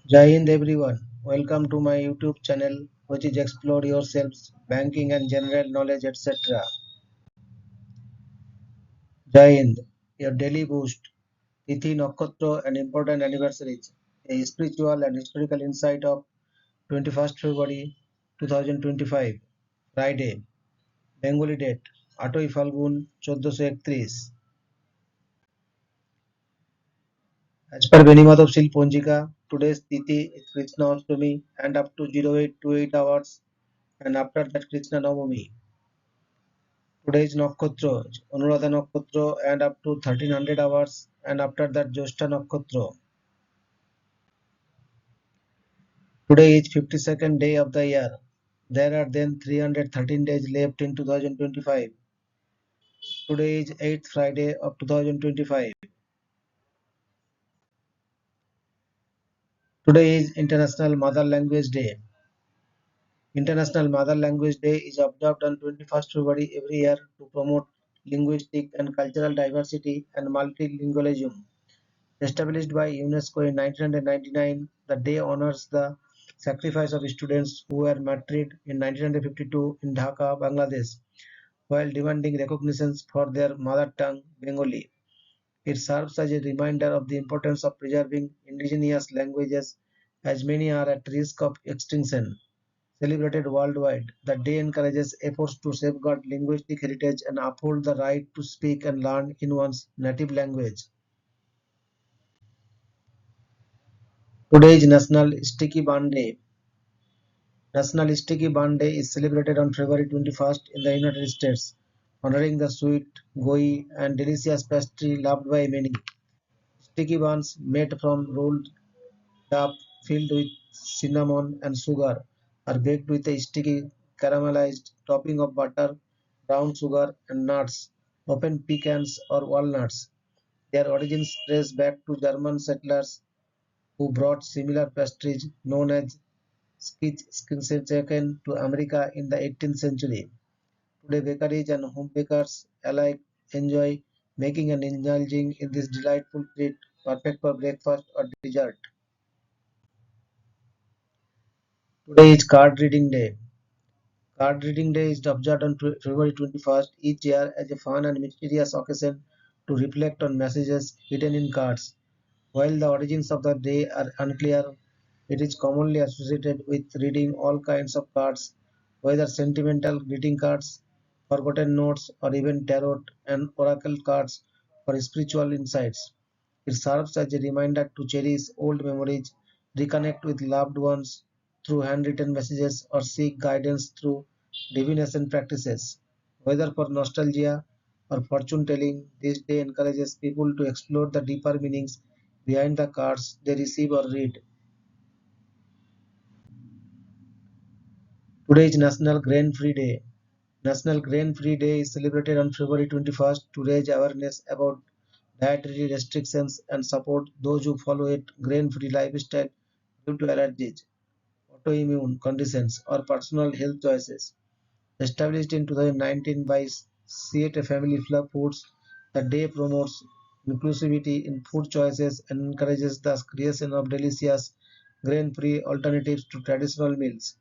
Jai Hind everyone. Welcome to my YouTube channel which is Explore Yourselves, Banking and General Knowledge etc. Jai Hind. Your daily boost. Tithi Nakshatra and important anniversaries. A spiritual and historical insight of 21st February 2025. Friday. Bengali date. 8 Falgun 1431. As per Benimath Sil Ponjika, today's Tithi is Krishna Ashtami and up to 0828 hours and after that Krishna Navami. Today is Nakshatra, Anuradha Nakshatra and up to 1300 hours and after that Jyeshtha Nakshatra. Today is 52nd day of the year. There are then 313 days left in 2025. Today is 8th Friday of 2025. Today is International Mother Language Day. International Mother Language Day is observed on 21st February every year to promote linguistic and cultural diversity and multilingualism. Established by UNESCO in 1999, the day honors the sacrifice of students who were martyred in 1952 in Dhaka, Bangladesh, while demanding recognition for their mother tongue, Bengali. It serves as a reminder of the importance of preserving indigenous languages, as many are at risk of extinction. Celebrated worldwide, the day encourages efforts to safeguard linguistic heritage and uphold the right to speak and learn in one's native language. Today is National Sticky Bun Day. National Sticky Bun Day is celebrated on February 21st in the United States, honoring the sweet, gooey, and delicious pastry loved by many. Sticky buns made from rolled duff filled with cinnamon and sugar are baked with a sticky caramelized topping of butter, brown sugar, and nuts, often pecans or walnuts. Their origins trace back to German settlers who brought similar pastries known as Skinsenchen to America in the 18th century. Today, bakeries and home bakers alike enjoy making and indulging in this delightful treat, perfect for breakfast or dessert. Today is Card Reading Day. Card Reading Day is observed on February 21st each year as a fun and mysterious occasion to reflect on messages hidden in cards. While the origins of the day are unclear, it is commonly associated with reading all kinds of cards, whether sentimental greeting cards, forgotten notes, or even tarot and oracle cards for spiritual insights. It serves as a reminder to cherish old memories, reconnect with loved ones through handwritten messages, or seek guidance through divination practices. Whether for nostalgia or fortune telling, this day encourages people to explore the deeper meanings behind the cards they receive or read. Today is National Grain Free Day. National Grain Free Day is celebrated on February 21st to raise awareness about dietary restrictions and support those who follow a grain free lifestyle due to allergies, autoimmune conditions, or personal health choices. Established in 2019 by Seattle Family Foods, the day promotes inclusivity in food choices and encourages the creation of delicious grain-free alternatives to traditional meals.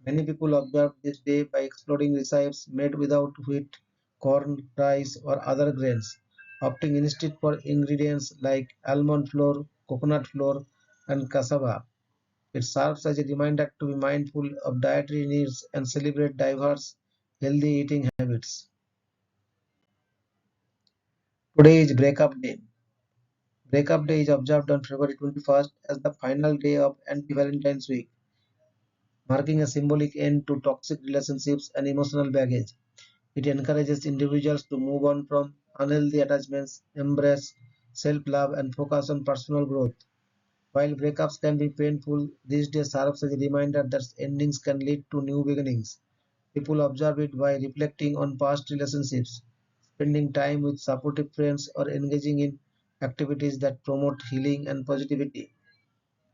Many people observe this day by exploring recipes made without wheat, corn, rice, or other grains, opting instead for ingredients like almond flour, coconut flour, and cassava. It serves as a reminder to be mindful of dietary needs and celebrate diverse, healthy eating habits. Today is Breakup Day. Breakup Day is observed on February 21st as the final day of anti-Valentine's week, marking a symbolic end to toxic relationships and emotional baggage. It encourages individuals to move on from unhealthy attachments, embrace self-love, and focus on personal growth. While breakups can be painful, this day serves as a reminder that endings can lead to new beginnings. People observe it by reflecting on past relationships, spending time with supportive friends, or engaging in activities that promote healing and positivity.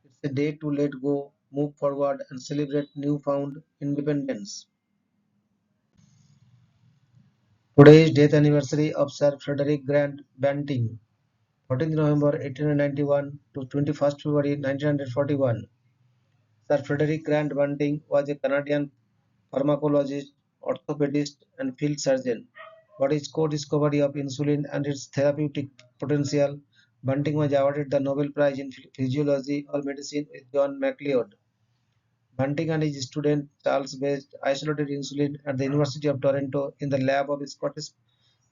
It's a day to let go, move forward, and celebrate newfound independence. Today is death anniversary of Sir Frederick Grant Banting. 14th November 1891 to 21st February 1941. Sir Frederick Grant Bunting was a Canadian pharmacologist, orthopedist, and field surgeon. For his co-discovery of insulin and its therapeutic potential, Bunting was awarded the Nobel Prize in Physiology or Medicine with John MacLeod. Bunting and his student Charles Best isolated insulin at the University of Toronto in the lab of Scottish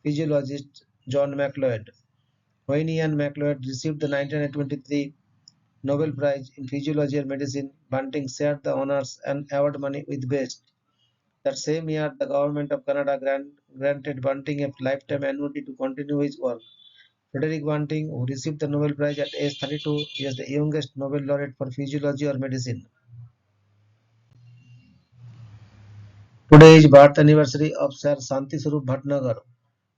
physiologist John MacLeod. When he and MacLeod received the 1923 Nobel Prize in Physiology or Medicine, Bunting shared the honors and award money with Best. That same year, the government of Canada granted Bunting a lifetime annuity to continue his work. Frederick Bunting, who received the Nobel Prize at age 32, is the youngest Nobel laureate for physiology or medicine. Today is birth anniversary of Sir Santi Swarup Bhatnagar,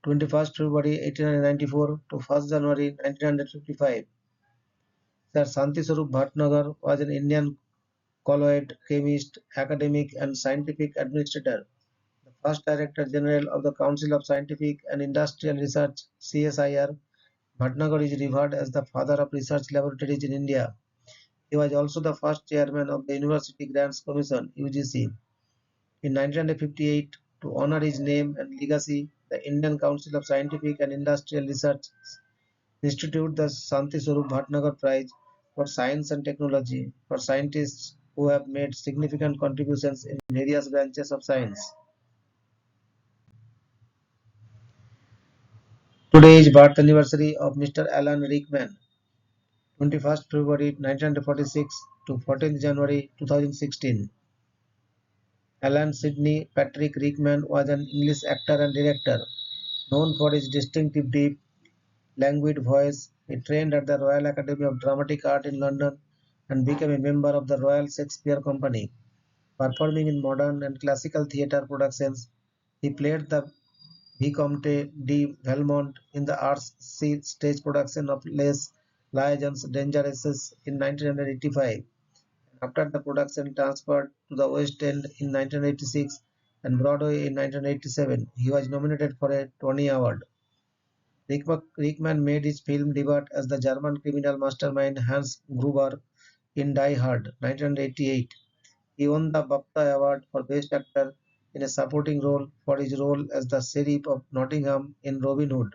21st February 1894 to 1st January 1955. Sir Santi Swarup Bhatnagar was an Indian colloid, chemist, academic, and scientific administrator. The first Director General of the Council of Scientific and Industrial Research (CSIR), Bhatnagar is revered as the father of research laboratories in India. He was also the first chairman of the University Grants Commission (UGC). In 1958, to honor his name and legacy, the Indian Council of Scientific and Industrial Research instituted the Santi Swarup Bhatnagar Prize for Science and Technology for scientists who have made significant contributions in various branches of science. Today is birth anniversary of Mr. Alan Rickman, 21st February 1946 to 14th January 2016. Alan Sidney Patrick Rickman was an English actor and director. Known for his distinctive deep, languid voice, he trained at the Royal Academy of Dramatic Art in London and became a member of the Royal Shakespeare Company. Performing in modern and classical theatre productions, he played the Vicomte de Valmont in the Arts stage production of Les Lions Dangeresses in 1985. After the production transferred to the West End in 1986 and Broadway in 1987, he was nominated for a Tony Award. Rickman made his film debut as the German criminal mastermind Hans Gruber in Die Hard 1988. He won the BAFTA Award for Best Actor in a Supporting Role for his role as the Sheriff of Nottingham in Robin Hood,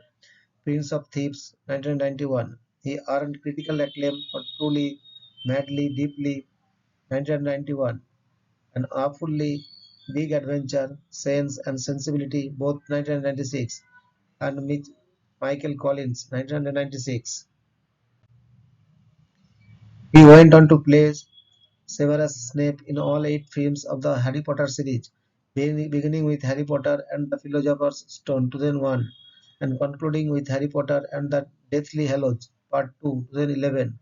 Prince of Thieves 1991. He earned critical acclaim for Truly, Madly, Deeply 1991 and Awfully Big Adventure, Sense and Sensibility both 1996 and Michael Collins 1996. He went on to play Severus Snape in all 8 films of the Harry Potter series, beginning with Harry Potter and the Philosopher's Stone 2001 and concluding with Harry Potter and the Deathly Hallows Part 2 2011.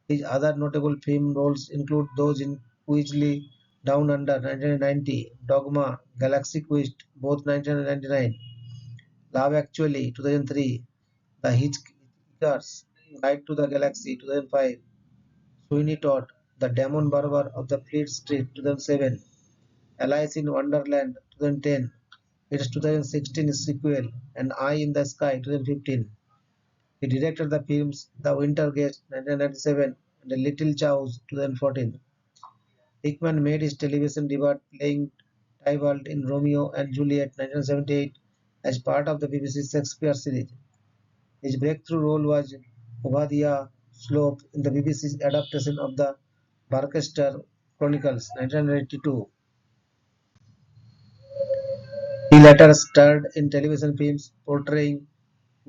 His other notable film roles include those in Weasley Down Under 1990, Dogma, Galaxy Quest both 1999, Love Actually 2003, The Hitchhiker's Guide to the Galaxy 2005, Sweeney Todd, The Demon Barber of the Fleet Street 2007, Alice in Wonderland 2010, its 2016 sequel, and Eye in the Sky 2015. He directed the films The Winter Guest 1997 and The Little Chows 2014. Hickman made his television debut playing Tybalt in Romeo and Juliet 1978 as part of the BBC Shakespeare series. His breakthrough role was Obadiah Slope in the BBC's adaptation of the Barchester Chronicles 1982. He later starred in television films portraying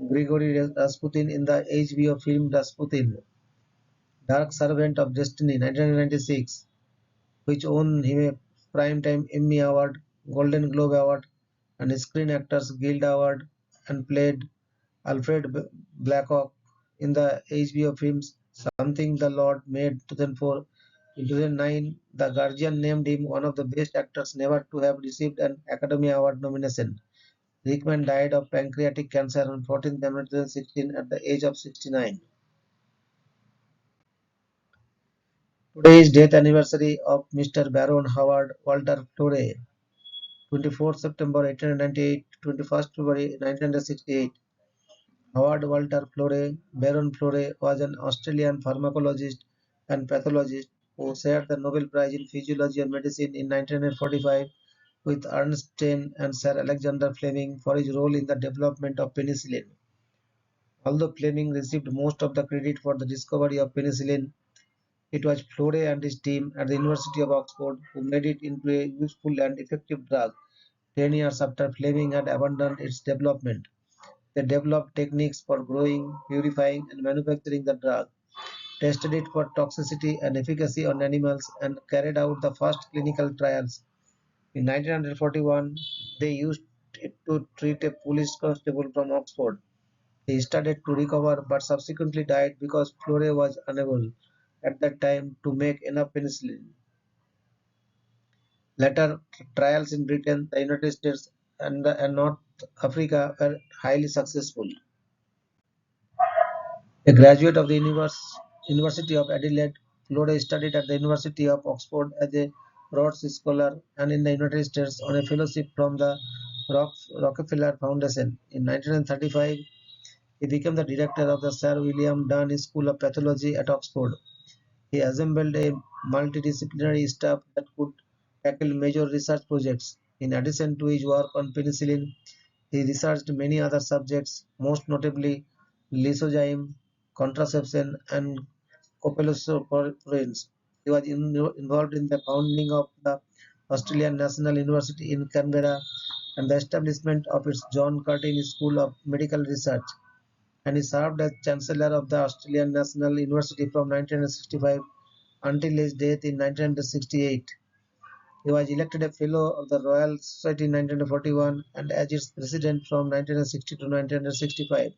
Grigory Rasputin in the HBO film Rasputin, Dark Servant of Destiny 1996, which won him a Primetime Emmy Award, Golden Globe Award, and Screen Actors Guild Award, and played Alfred Blackhawk in the HBO films Something the Lord Made 2004. In 2009, The Guardian named him one of the best actors never to have received an Academy Award nomination. Rickman died of pancreatic cancer on 14th January 2016 at the age of 69. Today is death anniversary of Mr. Baron Howard Walter Florey, 24th September 1898 to 21st February 1968. Howard Walter Florey, Baron Florey, was an Australian pharmacologist and pathologist who shared the Nobel Prize in Physiology and Medicine in 1945 with Ernst and Sir Alexander Fleming for his role in the development of penicillin. Although Fleming received most of the credit for the discovery of penicillin, it was Florey and his team at the University of Oxford who made it into a useful and effective drug 10 years after Fleming had abandoned its development. They developed techniques for growing, purifying, and manufacturing the drug, tested it for toxicity and efficacy on animals, and carried out the first clinical trials. In 1941, they used it to treat a police constable from Oxford. He started to recover but subsequently died because Florey was unable, at that time, to make enough penicillin. Later trials in Britain, the United States, and North Africa were highly successful. A graduate of the University of Adelaide, Florey studied at the University of Oxford as a Rhodes Scholar and in the United States on a fellowship from the Rockefeller Foundation. In 1935, he became the director of the Sir William Dunn School of Pathology at Oxford. He assembled a multidisciplinary staff that could tackle major research projects. In addition to his work on penicillin, he researched many other subjects, most notably lysozyme, contraception, and copelosporins. He was involved in the founding of the Australian National University in Canberra and the establishment of its John Curtin School of Medical Research, and he served as Chancellor of the Australian National University from 1965 until his death in 1968. He was elected a Fellow of the Royal Society in 1941 and as its President from 1960 to 1965.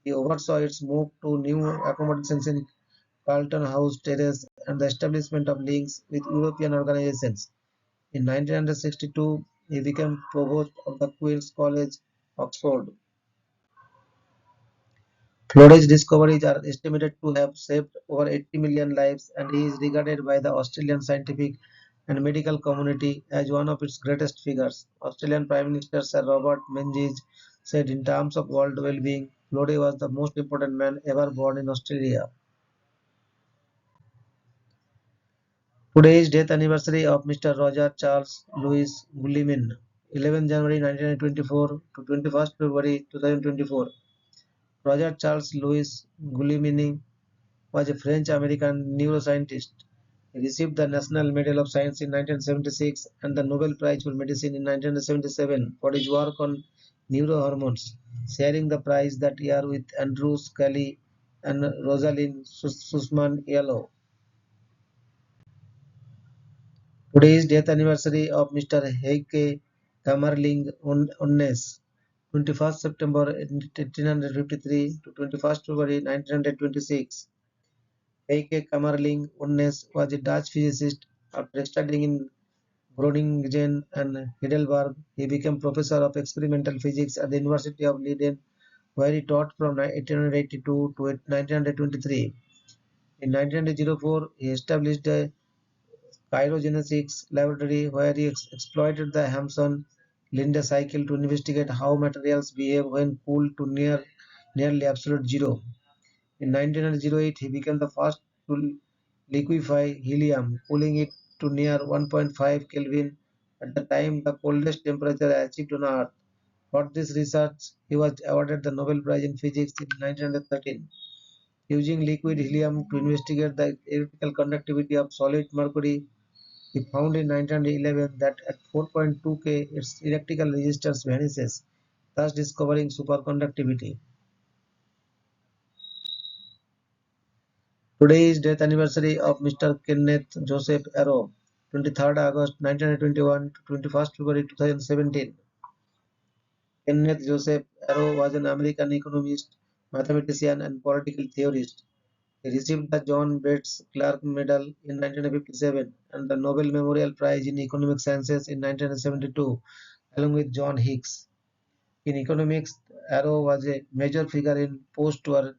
He oversaw its move to new accommodations in Carlton House Terrace and the establishment of links with European organizations. In 1962, he became Provost of the Queen's College, Oxford. Florey's discoveries are estimated to have saved over 80 million lives, and he is regarded by the Australian scientific and medical community as one of its greatest figures. Australian Prime Minister Sir Robert Menzies said, in terms of world well-being, Florey was the most important man ever born in Australia. Today is death anniversary of Mr. Roger Charles Louis Guillemin, 11 January 1924 to 21st February 2024. Roger Charles Louis Guillemin was a French-American neuroscientist. He received the National Medal of Science in 1976 and the Nobel Prize for Medicine in 1977 for his work on neurohormones, sharing the prize that year with Andrew Scully and Rosalind Sussman Yellow. Today is death anniversary of Mr. Heike Kamerling Onnes, 21st September 1853 to 21st February 1926. Heike Kamerling Onnes was a Dutch physicist. After studying in Groningen and Heidelberg, he became professor of experimental physics at the University of Leiden, where he taught from 1882 to 1923. In 1904, he established a cryogenics laboratory where he exploited the Hampson-Linde cycle to investigate how materials behave when cooled to nearly absolute zero. In 1908, he became the first to liquefy helium, cooling it to near 1.5 Kelvin, at the time the coldest temperature achieved on Earth. For this research, he was awarded the Nobel Prize in Physics in 1913. Using liquid helium to investigate the electrical conductivity of solid mercury, he found in 1911 that at 4.2 K its electrical resistance vanishes, thus discovering superconductivity. Today is death anniversary of Mr. Kenneth Joseph Arrow, 23rd August 1921 to 21st February 2017. Kenneth Joseph Arrow was an American economist, mathematician, and political theorist. He received the John Bates Clark Medal in 1957 and the Nobel Memorial Prize in Economic Sciences in 1972, along with John Hicks. In economics, Arrow was a major figure in post-war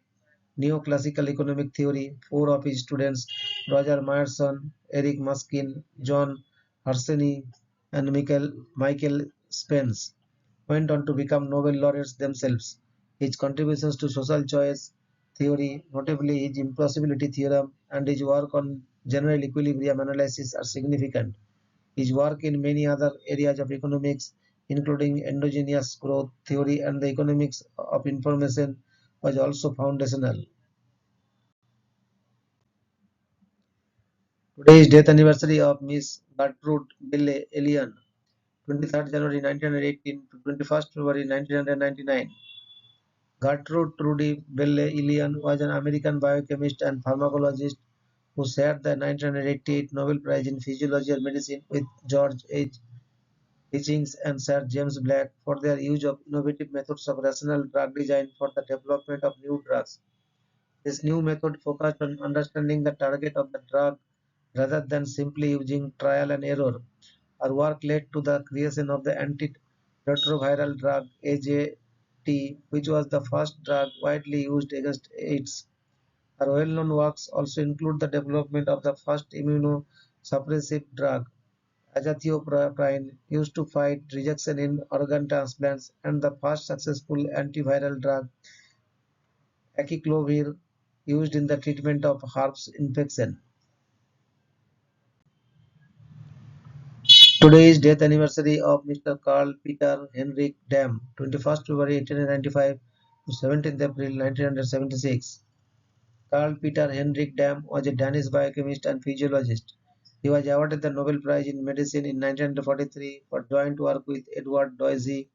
neoclassical economic theory. Four of his students, Roger Myerson, Eric Muskin, John Hersey, and Michael Spence, went on to become Nobel laureates themselves. His contributions to social choice theory, notably his impossibility theorem and his work on general equilibrium analysis, are significant. His work in many other areas of economics, including endogenous growth theory and the economics of information, was also foundational. Today is death anniversary of Miss Gertrude Belle Elian, 23rd January 1918 to 21st February 1999. Gertrude Trudy Belle Elian was an American biochemist and pharmacologist who shared the 1988 Nobel Prize in Physiology or Medicine with George H. Hitchings and Sir James Black for their use of innovative methods of rational drug design for the development of new drugs. This new method focused on understanding the target of the drug rather than simply using trial and error. Her work led to the creation of the antiretroviral drug AJT, which was the first drug widely used against AIDS. Her well-known works also include the development of the first immunosuppressive drug, azathioprine, used to fight rejection in organ transplants, and the first successful antiviral drug, aciclovir, used in the treatment of herpes infection. Today is death anniversary of Mr. Carl Peter Henrik Dam, 21st February 1895 to 17th April 1976. Carl Peter Henrik Dam was a Danish biochemist and physiologist. He was awarded the Nobel Prize in Medicine in 1943 for joint work with Edward Doisy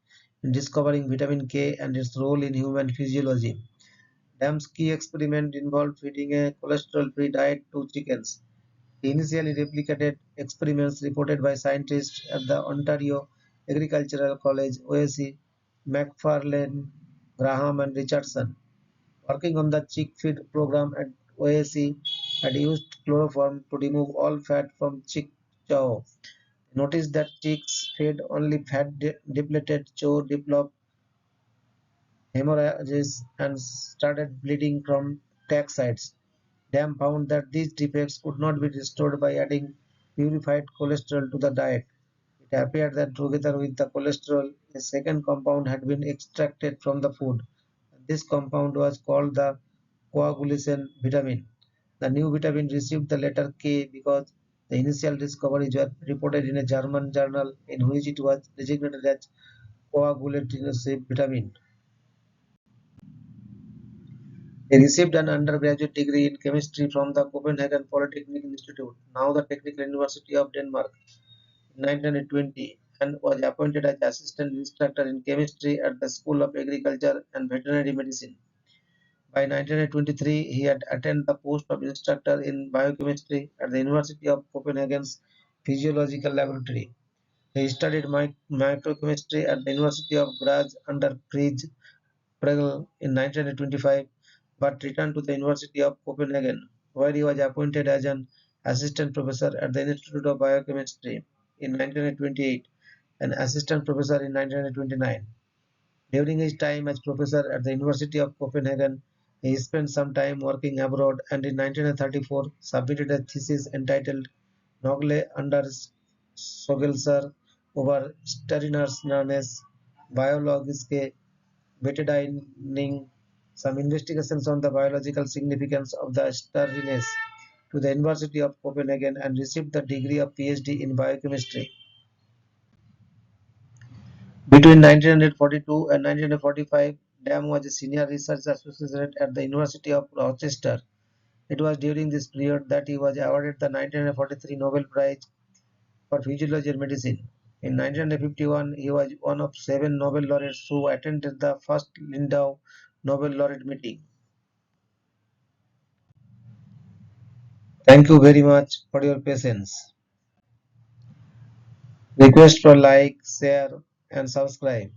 in discovering vitamin K and its role in human physiology. Dam's key experiment involved feeding a cholesterol-free diet to chickens. He initially replicated experiments reported by scientists at the Ontario Agricultural College, OAC, McFarlane, Graham, and Richardson. Working on the chick feed program at OAC, had used chloroform to remove all fat from chick chow. Noticed that chicks fed only fat depleted chow developed hemorrhages and started bleeding from tack sides. Dam found that these defects could not be restored by adding purified cholesterol to the diet. It appeared that together with the cholesterol, a second compound had been extracted from the food. This compound was called the coagulation vitamin. The new vitamin received the letter K because the initial discoveries were reported in a German journal in which it was designated as coagulative vitamin. He received an undergraduate degree in chemistry from the Copenhagen Polytechnic Institute, now the Technical University of Denmark, in 1920, and was appointed as assistant instructor in chemistry at the School of Agriculture and Veterinary Medicine. By 1923, he had attained the post of instructor in biochemistry at the University of Copenhagen's Physiological Laboratory. He studied microchemistry at the University of Graz under Friedrich Pregel in 1925, but returned to the University of Copenhagen, where he was appointed as an assistant professor at the Institute of Biochemistry in 1928 and assistant professor in 1929. During his time as professor at the University of Copenhagen, he spent some time working abroad and in 1934 submitted a thesis entitled Nogle under Sogelser over Steriners Nanes biologiske betadining, some investigations on the biological significance of the sturdiness to the University of Copenhagen and received the degree of PhD in biochemistry. Between 1942 and 1945, Dam was a senior research associate at the University of Rochester. It was during this period that he was awarded the 1943 Nobel Prize for Physiology and Medicine. In 1951, he was one of seven Nobel laureates who attended the first Lindau Nobel laureate meeting. Thank you very much for your patience. Request for like, share, and subscribe.